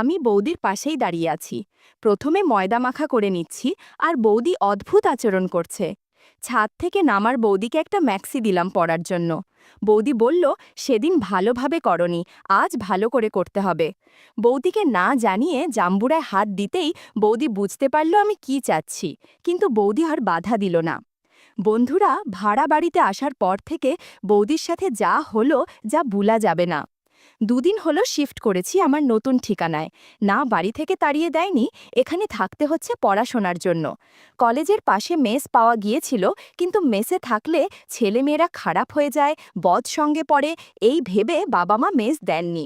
আমি বৌদির পাশেই দাঁড়িয়ে আছি। প্রথমে ময়দা মাখা করে নিচ্ছি, আর বৌদি অদ্ভুত আচরণ করছে। ছাদ থেকে নামার বৌদিকে একটা ম্যাক্সি দিলাম পরার জন্য। বৌদি বলল, সেদিন ভালোভাবে করনি, আজ ভালো করে করতে হবে। বৌদিকে না জানিয়ে জাম্বুরায় হাত দিতেই বৌদি বুঝতে পারল আমি কি চাচ্ছি, কিন্তু বৌদি আর বাধা দিল না। বন্ধুরা, ভাড়া বাড়িতে আসার পর থেকে বৌদির সাথে যা হলো, যা ভুলা যাবে না। দুদিন হলো শিফট করেছি আমার নতুন ঠিকানায়। না বাড়ি থেকে তাড়িয়ে দেয়নি, এখানে থাকতে হচ্ছে পড়াশোনার জন্য। কলেজের পাশে মেস পাওয়া গিয়েছিল, কিন্তু মেসে থাকলে ছেলেমেয়েরা খারাপ হয়ে যায়, বদ সঙ্গে পড়ে, এই ভেবে বাবা মা মেস দেননি।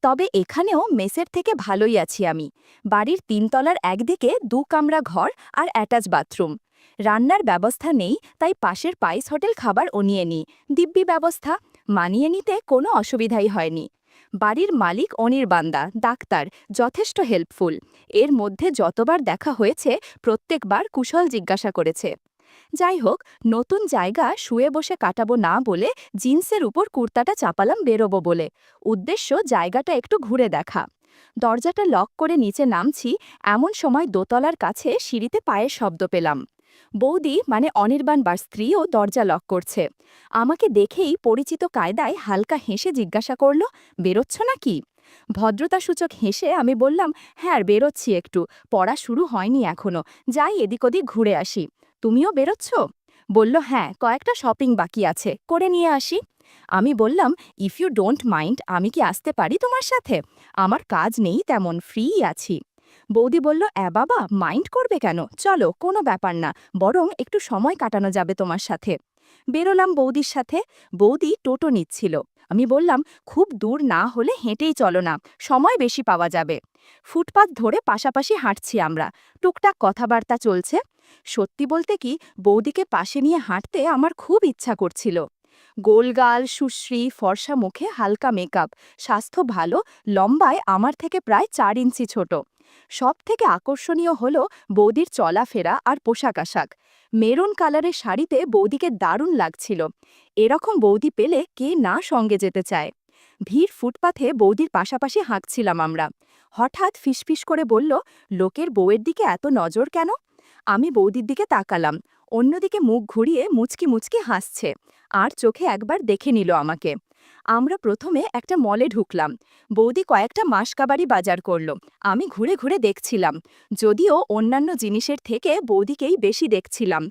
তবে এখানেও মেসের থেকে ভালোই আছি আমি। বাড়ির 3 তলার একদিকে 2 কামরা ঘর আর অ্যাটাচ বাথরুম। রান্নার ব্যবস্থা নেই, তাই পাশের পাইস হোটেল খাবার নিয়ে নিই। দিব্যি ব্যবস্থা, মানিয়ে নিতে কোনো অসুবিধাই হয়নি। বাড়ির মালিক অনির্বান্দা ডাক্তার, যথেষ্ট হেল্পফুল। এর মধ্যে যতবার দেখা হয়েছে প্রত্যেকবার কুশল জিজ্ঞাসা করেছে। যাই হোক, নতুন জায়গা শুয়ে বসে কাটাবো না বলে জিন্সের উপর কুর্তাটা চাপালাম বেরোবো বলে। উদ্দেশ্য জায়গাটা একটু ঘুরে দেখা। দরজাটা লক করে নিচে নামছি, এমন সময় দোতলার কাছে সিঁড়িতে পায়ের শব্দ পেলাম। বৌদি মানে অনির্বাণবার স্ত্রীও দরজা লক করছে। আমাকে দেখেই পরিচিত কায়দায় হালকা হেসে জিজ্ঞাসা করল, বেরোচ্ছ নাকি? ভদ্রতাসূচক হেসে আমি বললাম, হ্যাঁ আর বেরোচ্ছি একটু, পড়া শুরু হয়নি এখনো, যাই এদিক ওদিক ঘুরে আসি। তুমিও বেরোচ্ছ? বলল, হ্যাঁ, কয়েকটা শপিং বাকি আছে, করে নিয়ে আসি। আমি বললাম, ইফ ইউ ডোন্ট মাইন্ড, আমি কি আসতে পারি তোমার সাথে? আমার কাজ নেই তেমন, ফ্রিই আছি। বৌদি বলল, বাবা, মাইন্ড করবে কেন, চলো, কোনো ব্যাপার না, বরং একটু সময় কাটানো যাবে তোমার সাথে। বেরোলাম বৌদির সাথে। বৌদি টোটো নিচ্ছিল। আমি বললাম, খুব দূর না হলে হেঁটেই চলো না, সময় বেশি পাওয়া যাবে। ফুটপাত ধরে পাশাপাশি হাঁটছি আমরা, টুকটাক কথাবার্তা চলছে। সত্যি বলতে কি, বৌদিকে পাশে নিয়ে হাঁটতে আমার খুব ইচ্ছা করছিল। গোলগাল, সুশ্রী, ফর্সা মুখে হালকা মেকআপ, স্বাস্থ্য ভালো, লম্বায় আমার থেকে প্রায় 4 ইঞ্চি ছোট। সব থেকে আকর্ষণীয় হল বৌদির চলাফেরা আর পোশাক আশাক। মেরুন কালারের শাড়িতে বৌদিকে দারুণ লাগছিল। এরকম বৌদি পেলে কে না সঙ্গে যেতে চায়। ভিড় ফুটপাথে বৌদির পাশাপাশি হাঁকছিলাম আমরা। হঠাৎ ফিসফিস করে বলল, লোকের বউয়ের দিকে এত নজর কেন? আমি বৌদির দিকে তাকালাম। অন্যদিকে মুখ ঘুরিয়ে মুচকি মুচকি হাসছে, আর চোখে একবার দেখে নিল আমাকে। আমরা প্রথমে একটা মলে ঢুকলাম। বৌদি কয়েকটা মাসকাবাড়ি বাজার করল। আমি ঘুরে ঘুরে দেখছিলাম, যদিও অন্যান্য জিনিসের থেকে বৌদিকেই বেশি দেখছিলাম।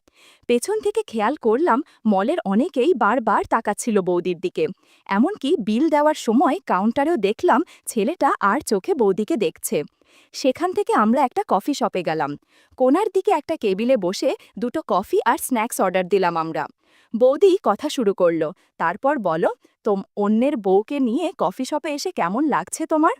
পেছন থেকে খেয়াল করলাম, মলের অনেকেই বারবার তাকাচ্ছিল বৌদির দিকে। এমনকি বিল দেওয়ার সময় কাউন্টারেও দেখলাম ছেলেটা আর চোখে বৌদিকে দেখছে। সেখান থেকে আমরা একটা কফি শপে গেলাম। কোনার দিকে একটা কেবিলে বসে 2টো কফি আর স্ন্যাক্স অর্ডার দিলাম আমরা। বৌদি কথা শুরু করল, তারপর বলো, অন্যের বউকে নিয়ে কফি শপে এসে কেমন লাগছে তোমার?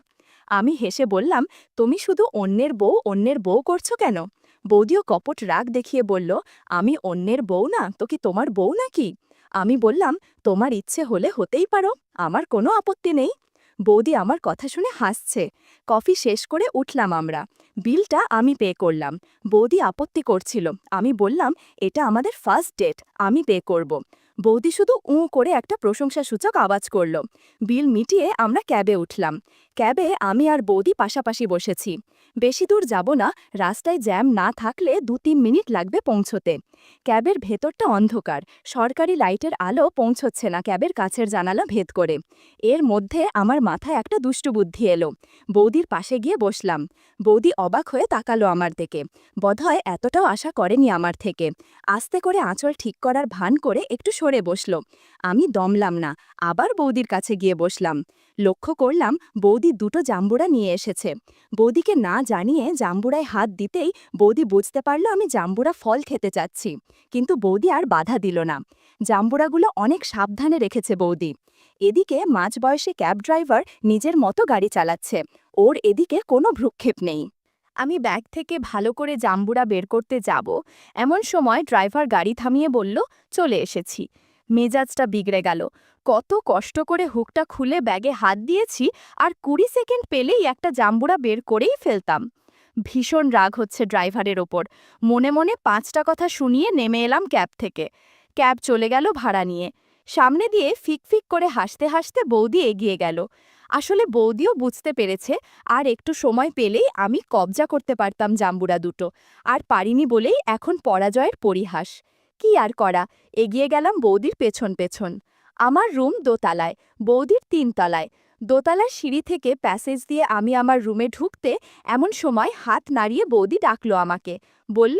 আমি হেসে বললাম, তুমি শুধু অন্যের বউ করছো কেন? বৌদিও কপট রাগ দেখিয়ে বলল, আমি অন্যের বউ না তো কি তোমার বউ নাকি? আমি বললাম, তোমার ইচ্ছে হলে হতেই পারো, আমার কোনো আপত্তি নেই। বৌদি আমার কথা শুনে হাসছে। কফি শেষ করে উঠলাম আমরা। বিলটা আমি পে করলাম। বৌদি আপত্তি করছিল। আমি বললাম, এটা আমাদের ফার্স্ট ডেট, আমি পে করব। বৌদি শুধু করে একটা প্রশংসাসূচক আওয়াজ করল। বিল মিটিয়ে আমরা ক্যাবে উঠলাম। ক্যাবে আমি আর বৌদি পাশাপাশি বসেছি। বেশি দূর যাব না, রাস্তায় জ্যাম না থাকলে 2-3 মিনিট লাগবে পৌঁছতে। ক্যাবের ভেতরটা অন্ধকার, সরকারি লাইটের আলো পৌঁছচ্ছে না ক্যাবের কাছের জানালা ভেদ করে। এর মধ্যে আমার মাথায় একটা দুষ্টু বুদ্ধি এলো। বৌদির পাশে গিয়ে বসলাম। বৌদি অবাক হয়ে তাকালো আমার দিকে। বোধহয় এতটাও আশা করেনি আমার থেকে। আস্তে করে আঁচল ঠিক করার ভান করে একটু সরে বসল। আমি দমলাম না, আবার বৌদির কাছে গিয়ে বসলাম। লক্ষ্য করলাম বৌদি 2টো জাম্বুরা নিয়ে এসেছে। বৌদিকে না জানিয়ে জাম্বুরায় হাত দিতেই বৌদি বুঝতে পারল আমি জাম্বুরা ফল খেতে চাচ্ছি। কিন্তু বৌদি আর বাধা দিল না। জাম্বুরাগুলো অনেক সাবধানে রেখেছে বৌদি। এদিকে মাঝবয়সী ক্যাব ড্রাইভার নিজের মতো গাড়ি চালাচ্ছে। ওর এদিকে কোনো ভ্রুক্ষেপ নেই। আমি ব্যাগ থেকে ভালো করে জাম্বুরা বের করতে যাব, এমন সময় ড্রাইভার গাড়ি থামিয়ে বলল, চলে এসেছি। মেজাজটা বিগড়ে গেল। কত কষ্ট করে হুকটা খুলে ব্যাগে হাত দিয়েছি, আর 20 সেকেন্ড পেলেই একটা জাম্বুরা বের করেই ফেলতাম। ভীষণ রাগ হচ্ছে ড্রাইভারের ওপর। মনে মনে 5টা কথা শুনিয়ে নেমে এলাম ক্যাব থেকে। ক্যাব চলে গেল ভাড়া নিয়ে। সামনে দিয়ে ফিকফিক করে হাসতে হাসতে বৌদি এগিয়ে গেল। আসলে বৌদিও বুঝতে পেরেছে আর একটু সময় পেলেই আমি কবজা করতে পারতাম জাম্বুরা দুটো, আর পারিনি বলেই এখন পরাজয়ের পরিহাস। কি আর করা, এগিয়ে গেলাম বৌদির পেছন পেছন। আমার রুম দোতলায়, বৌদির 3 তলায়। দোতলার সিঁড়ি থেকে প্যাসেজ দিয়ে আমি আমার রুমে ঢুকতে এমন সময় হাত নাড়িয়ে বৌদি ডাকলো আমাকে। বলল,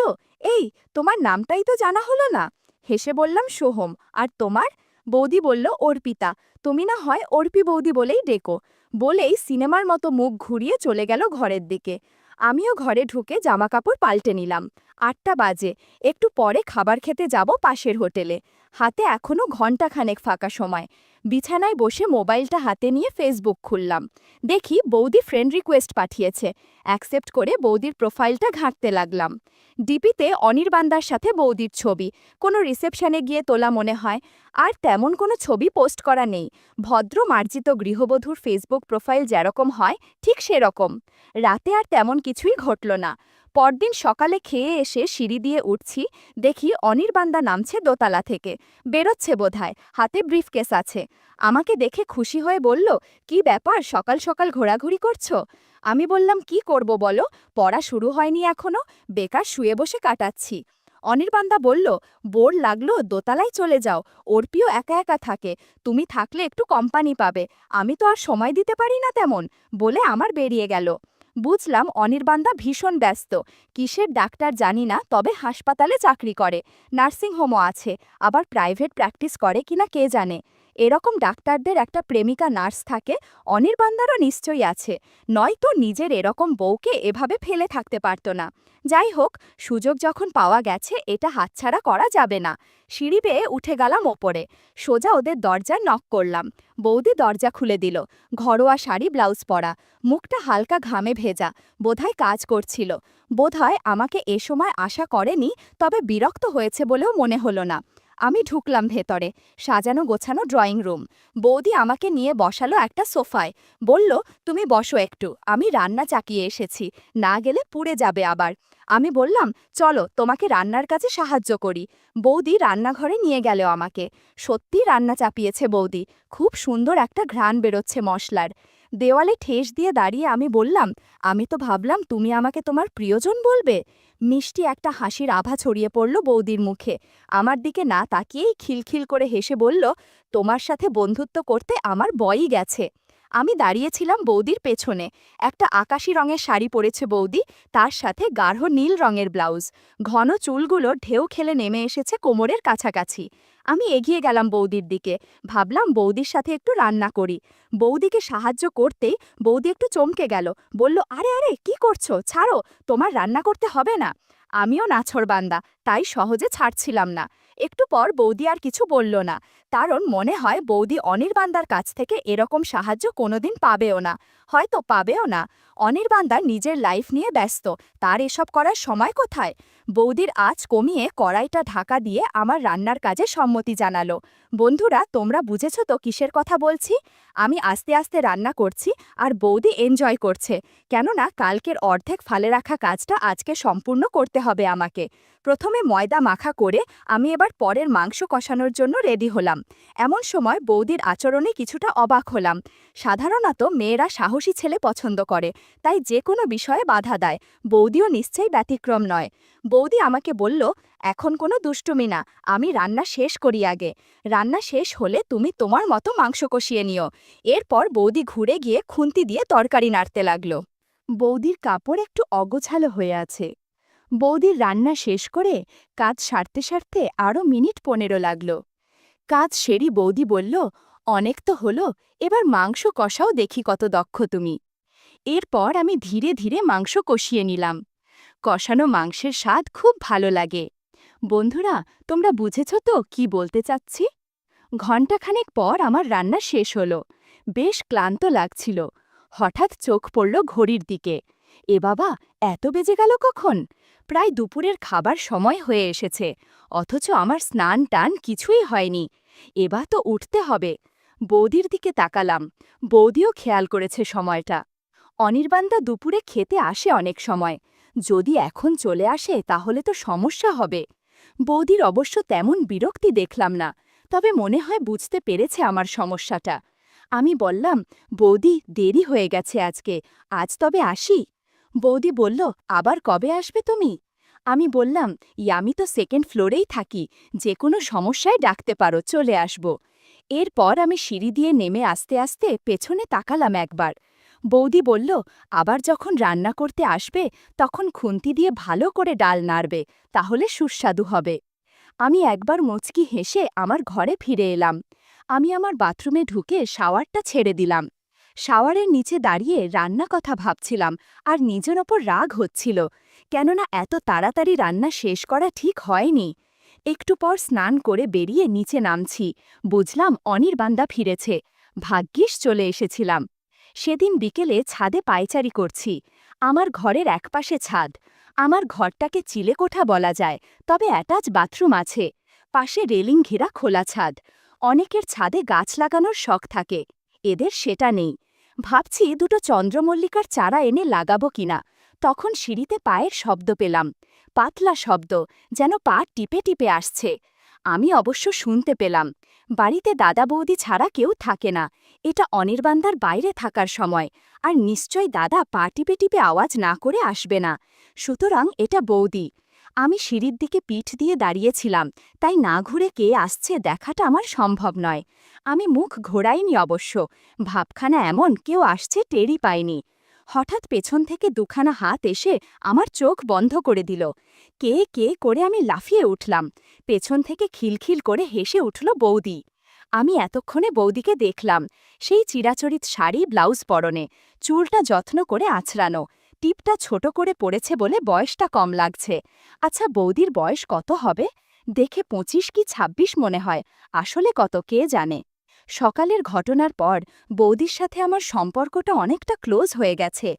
এই, তোমার নামটাই তো জানা হলো না। হেসে বললাম, সোহম। আর তোমার? বৌদি বলল, অর্পিতা। তুমি না হয় অর্পি বৌদি বলেই ডেকো। বলেই সিনেমার মতো মুখ ঘুরিয়ে চলে গেল ঘরের দিকে। আমিও ঘরে ঢুকে জামাকাপড় পাল্টে নিলাম। 8টা বাজে, একটু পরে খাবার খেতে যাব পাশের হোটেলে। হাতে এখনও ঘণ্টাখানেক ফাঁকা সময়। বিছানায় বসে মোবাইলটা হাতে নিয়ে ফেসবুক খুললাম। দেখি বৌদি ফ্রেন্ড রিকোয়েস্ট পাঠিয়েছে। অ্যাকসেপ্ট করে বৌদির প্রোফাইলটা ঘাঁটতে লাগলাম। ডিপিতে অনির্বাণদার সাথে বৌদির ছবি, কোনো রিসেপশনে গিয়ে তোলা মনে হয়। আর তেমন কোনো ছবি পোস্ট করা নেই। ভদ্র মার্জিত গৃহবধূর ফেসবুক প্রোফাইল যেরকম হয় ঠিক সেরকম। রাতে আর তেমন কিছুই ঘটল না। পরদিন সকালে খেয়ে এসে সিঁড়ি দিয়ে উঠছি, দেখি অনির্বাণদা নামছে দোতলা থেকে। বেরোচ্ছে বোধহয়, হাতে ব্রিফকেস আছে। আমাকে দেখে খুশি হয়ে বলল, কি ব্যাপার, সকাল সকাল ঘোরাঘুরি করছো? আমি বললাম, কি করব বলো, পড়া শুরু হয়নি এখনো, বেকার শুয়ে বসে কাটাচ্ছি। অনির্বাণদা বলল, বোর লাগলো দোতলায় চলে যাও, অর্পিও একা একা থাকে, তুমি থাকলে একটু কোম্পানি পাবে, আমি তো আর সময় দিতে পারি না তেমন, বলে আমার বেরিয়ে গেল। বুঝলাম অনির্বাণদা ভীষণ ব্যস্ত। কিসের ডাক্তার জানি না, তবে হাসপাতালে চাকরি করে, নার্সিংহোমও আছে, আবার প্রাইভেট প্র্যাকটিস করে কিনা কে জানে। এরকম ডাক্তারদের একটা প্রেমিকা নার্স থাকে, অনির্বাণদারও নিশ্চয়ই আছে, নয়তো নিজের এরকম বউকে এভাবে ফেলে থাকতে পারত না। যাই হোক, সুযোগ যখন পাওয়া গেছে এটা হাতছাড়া করা যাবে না। সিঁড়ি বেয়ে উঠে গেলাম ওপরে, সোজা ওদের দরজায় নক করলাম। বৌদি দরজা খুলে দিল। ঘরোয়া শাড়ি ব্লাউজ পরা, মুখটা হালকা ঘামে ভেজা, বোধহয় কাজ করছিল। বোধহয় আমাকে এ সময় আশা করেনি, তবে বিরক্ত হয়েছে বলেও মনে হলো না। আমি ঢুকলাম ভেতরে, সাজানো গোছানো ড্রয়িং রুম। বৌদি আমাকে নিয়ে বসালো একটা সোফায়। বলল, তুমি বসো একটু, আমি রান্না চাকিয়ে এসেছি, না গেলে পুড়ে যাবে আবার। আমি বললাম, চলো তোমাকে রান্নার কাজে সাহায্য করি। বৌদি রান্নাঘরে নিয়ে গেল আমাকে। সত্যি রান্না চাপিয়েছে বৌদি, খুব সুন্দর একটা ঘ্রাণ বেরোচ্ছে মশলার। দেওয়ালে ঠেস দিয়ে দাঁড়িয়ে আমি বললাম, আমি তো ভাবলাম তুমি আমাকে তোমার প্রিয়জন বলবে। মিষ্টি একটা হাসির আভা ছড়িয়ে পড়ল বৌদির মুখে। আমার দিকে না তাকিয়েই খিলখিল করে হেসে বলল, তোমার সাথে বন্ধুত্ব করতে আমার বয়ই গেছে। আমি দাঁড়িয়েছিলাম বৌদির পেছনে। একটা আকাশি রঙের শাড়ি পরেছে বৌদি, তার সাথে গাঢ় নীল রঙের ব্লাউজ। ঘন চুলগুলো ঢেউ খেলে নেমে এসেছে কোমরের কাছাকাছি। আমি এগিয়ে গেলাম বৌদির দিকে, ভাবলাম বৌদির সাথে একটু রান্না করি। বৌদিকে সাহায্য করতেই বৌদি একটু চমকে গেল, বলল, আরে আরে, কি করছো, ছাড়ো, তোমার রান্না করতে হবে না। আমিও নাছোড়বান্দা, তাই সহজে ছাড়ছিলাম না। একটু পর বৌদি আর কিছু বলল না, কারণ মনে হয় বৌদি অনির্বাণদার কাছ থেকে এরকম সাহায্য কোনোদিন পাবেও না, হয়তো পাবেও না। অনির্বাণদা নিজের লাইফ নিয়ে ব্যস্ত, তার এসব করার সময় কোথায়? বৌদির আঁচ কমিয়ে কড়াইটা ঢাকা দিয়ে আমার রান্নার কাজে সম্মতি জানালো। বন্ধুরা, তোমরা বুঝেছ তো কিসের কথা বলছি? আমি আস্তে আস্তে রান্না করছি আর বৌদি এনজয় করছে, কেননা কালকের অর্ধেক ফালে রাখা কাজটা আজকে সম্পূর্ণ করতে হবে আমাকে। প্রথমে ময়দা মাখা করে আমি এবার পরের মাংস কষানোর জন্য রেডি হলাম। এমন সময় বৌদির আচরণে কিছুটা অবাক হলাম। সাধারণত মেয়েরা সাহসী ছেলে পছন্দ করে, তাই যে কোনো বিষয়ে বাধা দেয়, বৌদিও নিশ্চয়ই ব্যতিক্রম নয়। বৌদি আমাকে বলল, এখন কোনো দুষ্টুমি না, আমি রান্না শেষ করি আগে। রান্না শেষ হলে তুমি তোমার মতো মাংস কষিয়ে নিও। এরপর বৌদি ঘুরে গিয়ে খুন্তি দিয়ে তরকারি নাড়তে লাগলো। বৌদির কাপড় একটু অগোছালো হয়ে আছে। বৌদির রান্না শেষ করে কাজ সারতে সারতে আরও মিনিট 15 লাগলো। কাজ সেরি বৌদি বলল, অনেক তো হলো, এবার মাংস কষাও, দেখি কত দক্ষ তুমি। এরপর আমি ধীরে ধীরে মাংস কষিয়ে নিলাম। কষানো মাংসের স্বাদ খুব ভালো লাগে। বন্ধুরা, তোমরা বুঝেছ তো কি বলতে চাচ্ছি? ঘণ্টাখানেক পর আমার রান্না শেষ হলো। বেশ ক্লান্ত লাগছিল। হঠাৎ চোখ পড়ল ঘড়ির দিকে। এ বাবা, এত বেজে গেল কখন? প্রায় দুপুরের খাবার সময় হয়ে এসেছে, অথচ আমার স্নান টান কিছুই হয়নি। এবার তো উঠতে হবে। বৌদির দিকে তাকালাম, বৌদিও খেয়াল করেছে সময়টা। অনির্বাণদা দুপুরে খেতে আসে অনেক সময়, যদি এখন চলে আসে তাহলে তো সমস্যা হবে। বৌদির অবশ্য তেমন বিরক্তি দেখলাম না, তবে মনে হয় বুঝতে পেরেছে আমার সমস্যাটা। আমি বললাম, বৌদি দেরি হয়ে গেছে আজকে, আজ তবে আসি? বৌদি বলল, আবার কবে আসবে তুমি? আমি বললাম, আমি তো সেকেন্ড ফ্লোরেই থাকি, যে কোনো সমস্যায় ডাকতে পারো, চলে আসব। এরপর আমি সিঁড়ি দিয়ে নেমে আস্তে আস্তে পেছনে তাকালাম একবার। বৌদি বলল, আবার যখন রান্না করতে আসবে তখন খুন্তি দিয়ে ভালো করে ডাল নাড়বে, তাহলে সুস্বাদু হবে। আমি একবার মুচকি হেসে আমার ঘরে ফিরে এলাম। আমি আমার বাথরুমে ঢুকে শাওয়ারটা ছেড়ে দিলাম। শাওয়ারের নিচে দাঁড়িয়ে রান্না কথা ভাবছিলাম আর নিজের ওপর রাগ হচ্ছিল, কেননা এত তাড়াতাড়ি রান্না শেষ করা ঠিক হয়নি। একটু পর স্নান করে বেরিয়ে নিচে নামছি, বুঝলাম অনির্বাণদা ফিরেছে। ভাগ্যিস চলে এসেছিলাম। সেদিন বিকেলে ছাদে পায়চারি করছি। আমার ঘরের একপাশে ছাদ। আমার ঘরটাকে চিলেকোঠা বলা যায়, তবে অ্যাটাচ বাথরুম আছে। পাশে রেলিং ঘেরা খোলা ছাদ। অনেকের ছাদে গাছ লাগানোর শখ থাকে, এদের সেটা নেই। ভাবছি দুটো চন্দ্রমল্লিকার চারা এনে লাগাবো কিনা। তখন সিঁড়িতে পায়ের শব্দ পেলাম, পাতলা শব্দ, যেন পা টিপে টিপে আসছে। আমি অবশ্য শুনতে পেলাম। বাড়িতে দাদা বৌদি ছাড়া কেউ থাকে না, এটা অনির্বাণদার বাইরে থাকার সময়, আর নিশ্চয় দাদা পা টিপে টিপে আওয়াজ না করে আসবে না, সুতরাং এটা বৌদি। আমি সিঁড়ির দিকে পিঠ দিয়ে দাঁড়িয়েছিলাম, তাই না ঘুরে কে আসছে দেখাটা আমার সম্ভব নয়। আমি মুখ ঘোরাইনি অবশ্য, ভাবখানা এমন কেউ আসছে টেরই পাইনি। হঠাৎ পেছন থেকে দুখানা হাত এসে আমার চোখ বন্ধ করে দিল। কে কে করে আমি লাফিয়ে উঠলাম। পেছন থেকে খিলখিল করে হেসে উঠল বৌদি। আমি এতক্ষণে বৌদিকে দেখলাম, সেই চিরাচরিত শাড়ি ব্লাউজ পরনে, চুলটা যত্ন করে আছড়ানো, টিপটা ছোট করে পড়েছে বলে বয়সটা কম লাগছে। আচ্ছা, বৌদির বয়স কত হবে? দেখে 25 কি 26 মনে হয়, আসলে কত কে জানে। সকালের ঘটনার পর বৌদির সাথে আমার সম্পর্কটা অনেকটা ক্লোজ হয়ে গেছে।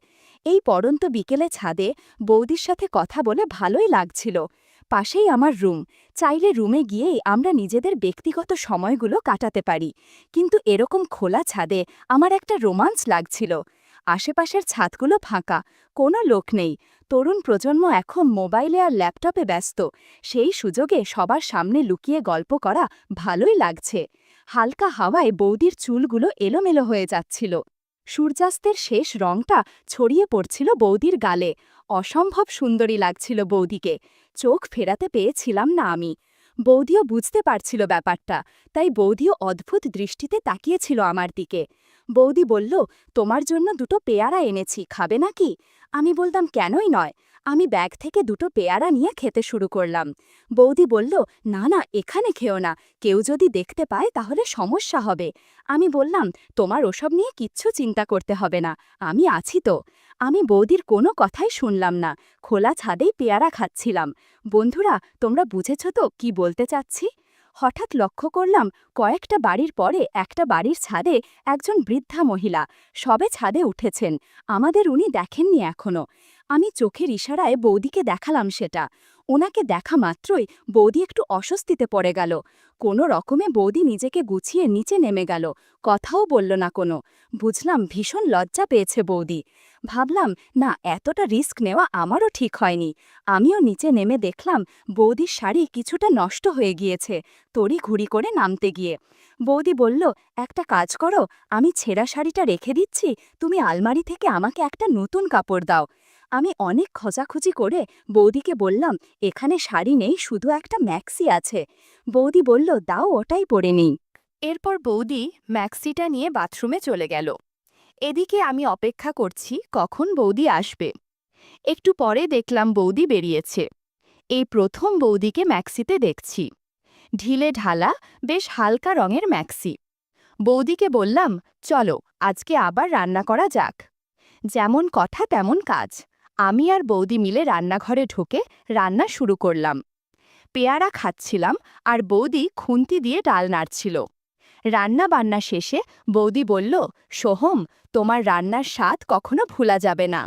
এই পড়ন্ত বিকেলে ছাদে বৌদির সাথে কথা বলে ভালোই লাগছিল। পাশেই আমার রুম, চাইলে রুমে গিয়েই আমরা নিজেদের ব্যক্তিগত সময়গুলো কাটাতে পারি, কিন্তু এরকম খোলা ছাদে আমার একটা রোমাঞ্চ লাগছিল। আশেপাশের ছাদগুলো ফাঁকা, কোনো লোক নেই। তরুণ প্রজন্ম এখন মোবাইলে আর ল্যাপটপে ব্যস্ত, সেই সুযোগে সবার সামনে লুকিয়ে গল্প করা ভালোই লাগছে। হালকা হাওয়ায় বৌদির চুলগুলো এলোমেলো হয়ে যাচ্ছিল। সূর্যাস্তের শেষ রংটা ছড়িয়ে পড়ছিল বৌদির গালে। অসম্ভব সুন্দরী লাগছিল বৌদিকে, চোখ ফেরাতে পেয়েছিলাম না আমি। বৌদিও বুঝতে পারছিল ব্যাপারটা, তাই বৌদিও অদ্ভুত দৃষ্টিতে তাকিয়েছিল আমার দিকে। বৌদি বলল, তোমার জন্য দুটো পেয়ারা এনেছি, খাবে নাকি? আমি বললাম, কেনই নয়। আমি ব্যাগ থেকে দুটো পেয়ারা নিয়ে খেতে শুরু করলাম। বৌদি বলল, না না, এখানে খেও না, কেউ যদি দেখতে পায় তাহলে সমস্যা হবে। আমি বললাম, তোমার ওসব নিয়ে কিচ্ছু চিন্তা করতে হবে না, আমি আছি তো। আমি বৌদির কোনো কথাই শুনলাম না, খোলা ছাদেই পেয়ারা খাচ্ছিলাম। বন্ধুরা, তোমরা বুঝেছ তো কি বলতে চাচ্ছি? হঠাৎ লক্ষ্য করলাম, কয়েকটা বাড়ির পরে একটা বাড়ির ছাদে একজন বৃদ্ধা মহিলা সবে ছাদে উঠেছেন। আমাদের উনি দেখেননি এখনো। আমি চোখের ইশারায় বৌদিকে দেখালাম সেটা। ওনাকে দেখা মাত্রই বৌদি একটু অস্বস্তিতে পড়ে গেল। কোনো রকমে বৌদি নিজেকে গুছিয়ে নিচে নেমে গেল, কথাও বলল না কোনো। বুঝলাম ভীষণ লজ্জা পেয়েছে বৌদি। ভাবলাম, না, এতটা রিস্ক নেওয়া আমারও ঠিক হয়নি। আমিও নিচে নেমে দেখলাম বৌদির শাড়ি কিছুটা নষ্ট হয়ে গিয়েছে, তড়িঘড়ি করে নামতে গিয়ে। বৌদি বলল, একটা কাজ করো, আমি ছেঁড়া শাড়িটা রেখে দিচ্ছি, তুমি আলমারি থেকে আমাকে একটা নতুন কাপড় দাও। আমি অনেক খোঁজাখুঁজি করে বৌদিকে বললাম, এখানে শাড়ি নেই, শুধু একটা ম্যাক্সি আছে। বৌদি বলল, দাও, ওটাই পরে নিই। এরপর বৌদি ম্যাক্সিটা নিয়ে বাথরুমে চলে গেল। এদিকে আমি অপেক্ষা করছি কখন বৌদি আসবে। একটু পরে দেখলাম বৌদি বেরিয়েছে। এই প্রথম বৌদিকে ম্যাক্সিতে দেখছি। ঢিলে ঢালা, বেশ হালকা রঙের ম্যাক্সি। বৌদিকে বললাম, চলো আজকে আবার রান্না করা যাক। যেমন কথা তেমন কাজ। আমি আর বৌদি মিলে রান্নাঘরে ঢুকে রান্না শুরু করলাম। পেয়ারা খাচ্ছিলাম আর বৌদি খুন্তি দিয়ে ডাল নাড়ছিল। রান্না বান্না শেষে বৌদি বলল, সোহম, তোমার রান্নার স্বাদ কখনো ভোলা যাবে না।